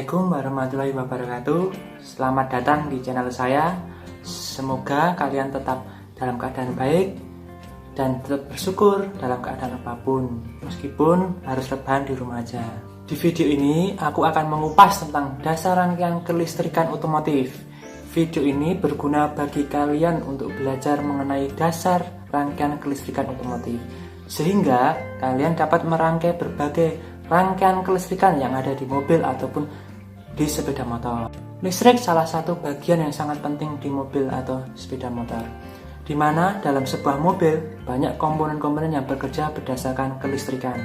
Assalamualaikum warahmatullahi wabarakatuh. Selamat datang di channel saya. Semoga kalian tetap dalam keadaan baik dan tetap bersyukur dalam keadaan apapun, meskipun harus rebahan di rumah aja. Di video ini aku akan mengupas tentang dasar rangkaian kelistrikan otomotif. Video ini berguna bagi kalian untuk belajar mengenai dasar rangkaian kelistrikan otomotif, sehingga kalian dapat merangkai berbagai rangkaian kelistrikan yang ada di mobil ataupun di sepeda motor. Listrik salah satu bagian yang sangat penting di mobil atau sepeda motor, di mana dalam sebuah mobil banyak komponen-komponen yang bekerja berdasarkan kelistrikan.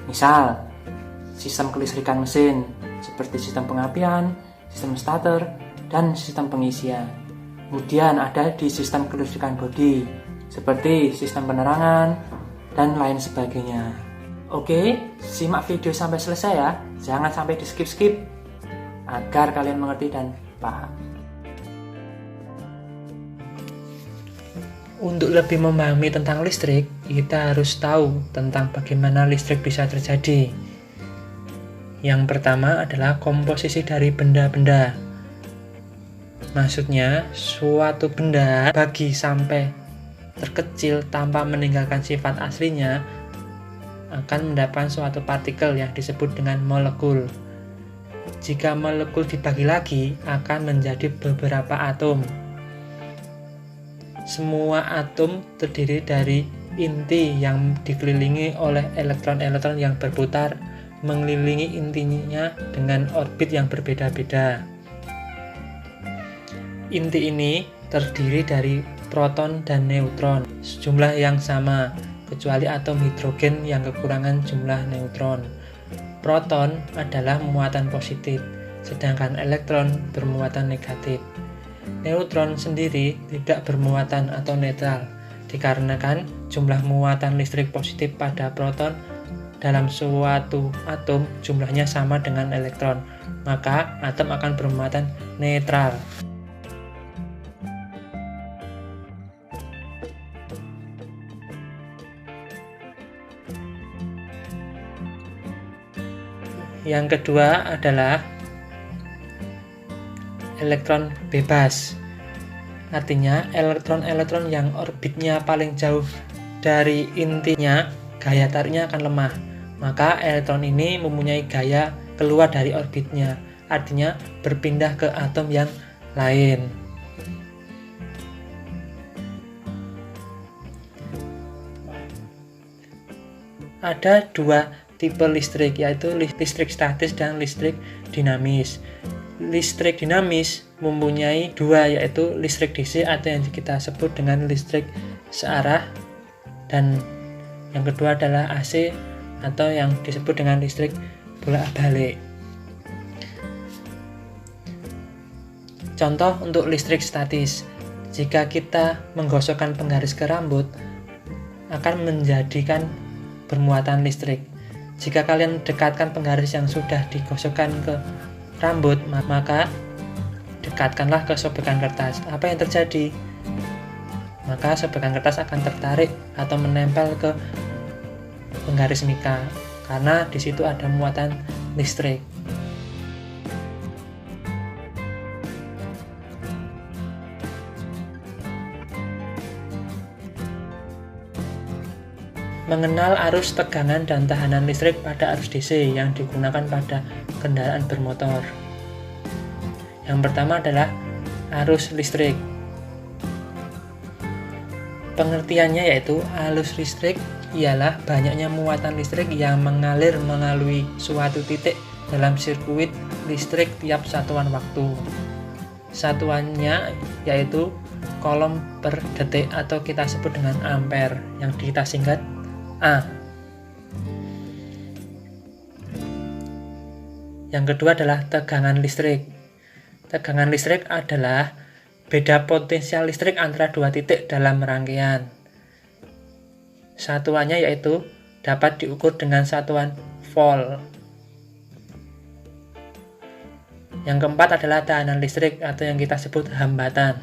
Misal, sistem kelistrikan mesin seperti sistem pengapian, sistem starter, dan sistem pengisian. Kemudian ada di sistem kelistrikan bodi seperti sistem penerangan dan lain sebagainya. Oke, simak video sampai selesai ya. Jangan sampai di skip-skip agar kalian mengerti dan paham. Untuk lebih memahami tentang listrik, kita harus tahu tentang bagaimana listrik bisa terjadi. Yang pertama adalah komposisi dari benda-benda. Maksudnya, suatu benda bagi sampai terkecil tanpa meninggalkan sifat aslinya akan mendapatkan suatu partikel yang disebut dengan molekul. Jika molekul dibagi lagi, akan menjadi beberapa atom. Semua atom terdiri dari inti yang dikelilingi oleh elektron-elektron yang berputar mengelilingi intinya dengan orbit yang berbeda-beda. Inti ini terdiri dari proton dan neutron, sejumlah yang sama, kecuali atom hidrogen yang kekurangan jumlah neutron. Proton adalah muatan positif, sedangkan elektron bermuatan negatif. Neutron sendiri tidak bermuatan atau netral, dikarenakan jumlah muatan listrik positif pada proton dalam suatu atom jumlahnya sama dengan elektron, maka atom akan bermuatan netral. Yang kedua adalah elektron bebas. Artinya, elektron-elektron yang orbitnya paling jauh dari intinya, gaya tariknya akan lemah. Maka elektron ini mempunyai gaya keluar dari orbitnya, artinya berpindah ke atom yang lain. Ada dua tipe listrik, yaitu listrik statis dan listrik dinamis. Listrik dinamis mempunyai dua, yaitu listrik DC atau yang kita sebut dengan listrik searah, dan yang kedua adalah AC atau yang disebut dengan listrik bolak-balik. Contoh untuk listrik statis, jika kita menggosokkan penggaris ke rambut akan menjadikan bermuatan listrik. Jika kalian dekatkan penggaris yang sudah digosokkan ke rambut, maka dekatkanlah ke sobekan kertas. Apa yang terjadi? Maka sobekan kertas akan tertarik atau menempel ke penggaris mika, karena di situ ada muatan listrik. Mengenal arus tegangan dan tahanan listrik pada arus DC yang digunakan pada kendaraan bermotor. Yang pertama adalah arus listrik. Pengertiannya yaitu arus listrik ialah banyaknya muatan listrik yang mengalir melalui suatu titik dalam sirkuit listrik tiap satuan waktu. Satuannya yaitu coulomb per detik atau kita sebut dengan ampere yang kita singkat A. Yang kedua adalah tegangan listrik. Tegangan listrik adalah beda potensial listrik antara dua titik dalam rangkaian. Satuannya yaitu dapat diukur dengan satuan volt. Yang keempat adalah tahanan listrik atau yang kita sebut hambatan.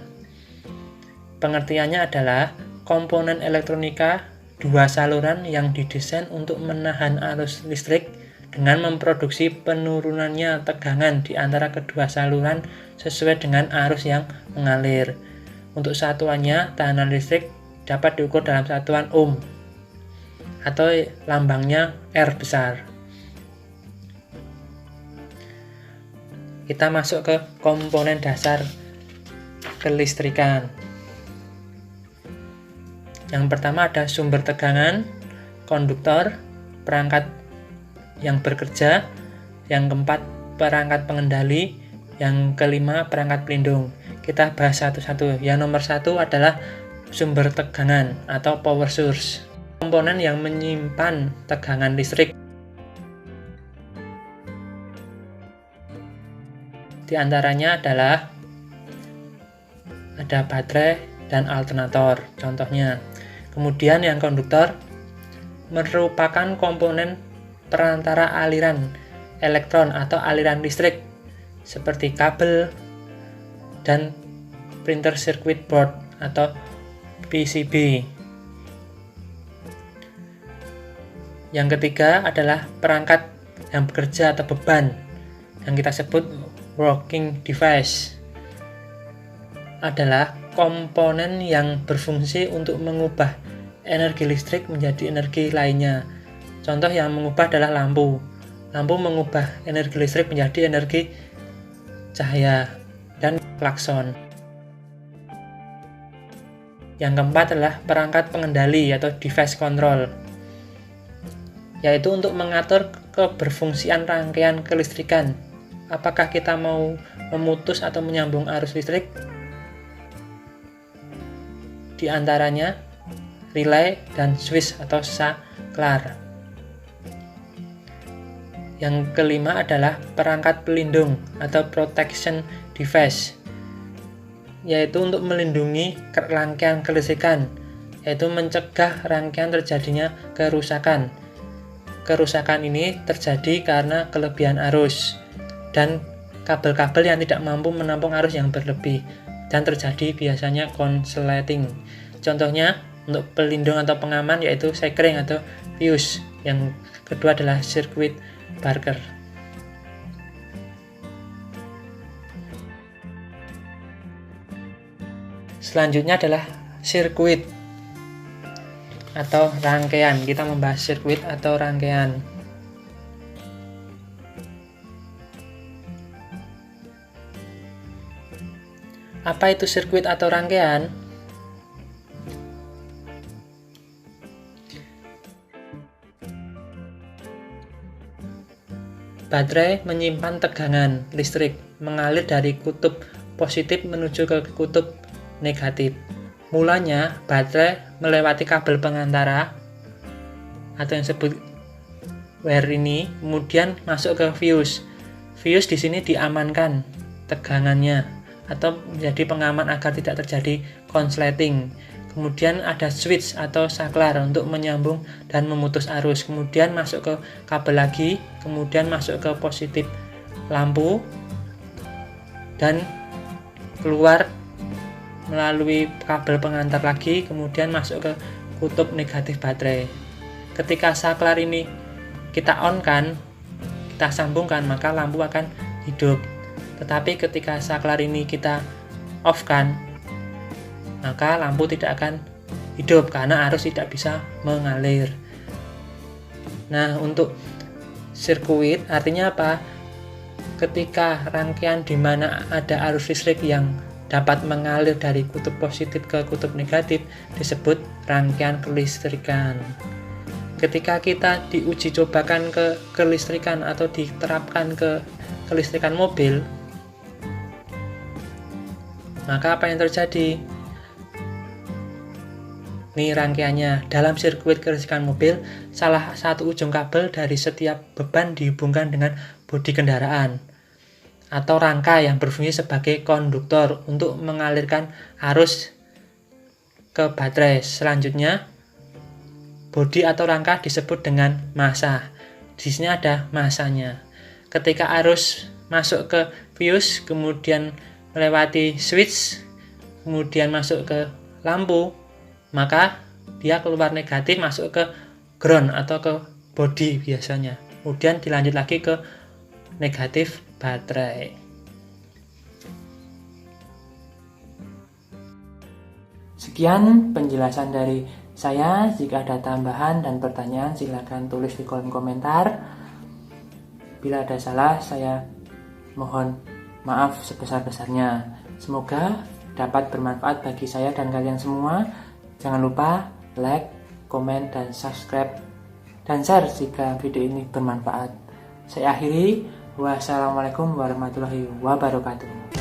Pengertiannya adalah komponen elektronika dua saluran yang didesain untuk menahan arus listrik dengan memproduksi penurunannya tegangan di antara kedua saluran sesuai dengan arus yang mengalir. Untuk satuannya, tegangan listrik dapat diukur dalam satuan ohm atau lambangnya R besar. Kita masuk ke komponen dasar kelistrikan. Yang pertama ada sumber tegangan, konduktor, perangkat yang bekerja, yang keempat perangkat pengendali, yang kelima perangkat pelindung. Kita bahas satu-satu. Yang nomor satu adalah sumber tegangan atau power source, komponen yang menyimpan tegangan listrik. Di antaranya adalah ada baterai dan alternator contohnya. Kemudian yang konduktor merupakan komponen perantara aliran elektron atau aliran listrik seperti kabel dan printer circuit board atau PCB. Yang ketiga adalah perangkat yang bekerja atau beban yang kita sebut working device, adalah komponen yang berfungsi untuk mengubah energi listrik menjadi energi lainnya. Contoh yang mengubah adalah lampu. Lampu mengubah energi listrik menjadi energi cahaya, dan klakson. Yang keempat adalah perangkat pengendali atau device control, yaitu untuk mengatur keberfungsian rangkaian kelistrikan. Apakah kita mau memutus atau menyambung arus listrik? Di antaranya relay dan switch atau saklar. Yang kelima adalah perangkat pelindung atau protection device, yaitu untuk melindungi rangkaian kelistrikan, yaitu mencegah rangkaian terjadinya kerusakan. Kerusakan ini terjadi karena kelebihan arus dan kabel-kabel yang tidak mampu menampung arus yang berlebih, dan terjadi biasanya konsleting. Contohnya untuk pelindung atau pengaman yaitu sekring atau fuse. Yang kedua adalah sirkuit Barker. Selanjutnya adalah sirkuit atau rangkaian. Kita membahas sirkuit atau rangkaian. Apa itu sirkuit atau rangkaian? Baterai menyimpan tegangan listrik mengalir dari kutub positif menuju ke kutub negatif. Mulanya baterai melewati kabel pengantara atau yang disebut wire ini, kemudian masuk ke fuse. Fuse di sini diamankan tegangannya atau menjadi pengaman agar tidak terjadi konsleting. Kemudian ada switch atau saklar untuk menyambung dan memutus arus. Kemudian masuk ke kabel lagi, kemudian masuk ke positif lampu dan keluar melalui kabel pengantar lagi, kemudian masuk ke kutub negatif baterai. Ketika saklar ini kita on kan, kita sambungkan, maka lampu akan hidup. Tetapi ketika saklar ini kita off kan, maka lampu tidak akan hidup karena arus tidak bisa mengalir. Nah, untuk sirkuit artinya apa? Ketika rangkaian di mana ada arus listrik yang dapat mengalir dari kutub positif ke kutub negatif disebut rangkaian kelistrikan. Ketika kita diuji cobakan ke kelistrikan atau diterapkan ke kelistrikan mobil, maka apa yang terjadi? Ini rangkaiannya. Dalam sirkuit kelistrikan mobil, salah satu ujung kabel dari setiap beban dihubungkan dengan bodi kendaraan atau rangka yang berfungsi sebagai konduktor untuk mengalirkan arus ke baterai. Selanjutnya, bodi atau rangka disebut dengan massa. Di sini ada massanya. Ketika arus masuk ke fuse, kemudian melewati switch, kemudian masuk ke lampu, maka dia keluar negatif masuk ke ground atau ke body biasanya. kemudian dilanjut lagi ke negatif baterai. Sekian penjelasan dari saya. Jika ada tambahan dan pertanyaan silakan tulis di kolom komentar. Bila ada salah saya mohon maaf sebesar-besarnya. Semoga dapat bermanfaat bagi saya dan kalian semua. Jangan lupa like, komen, dan subscribe dan share jika video ini bermanfaat. Saya akhiri. Wassalamualaikum warahmatullahi wabarakatuh.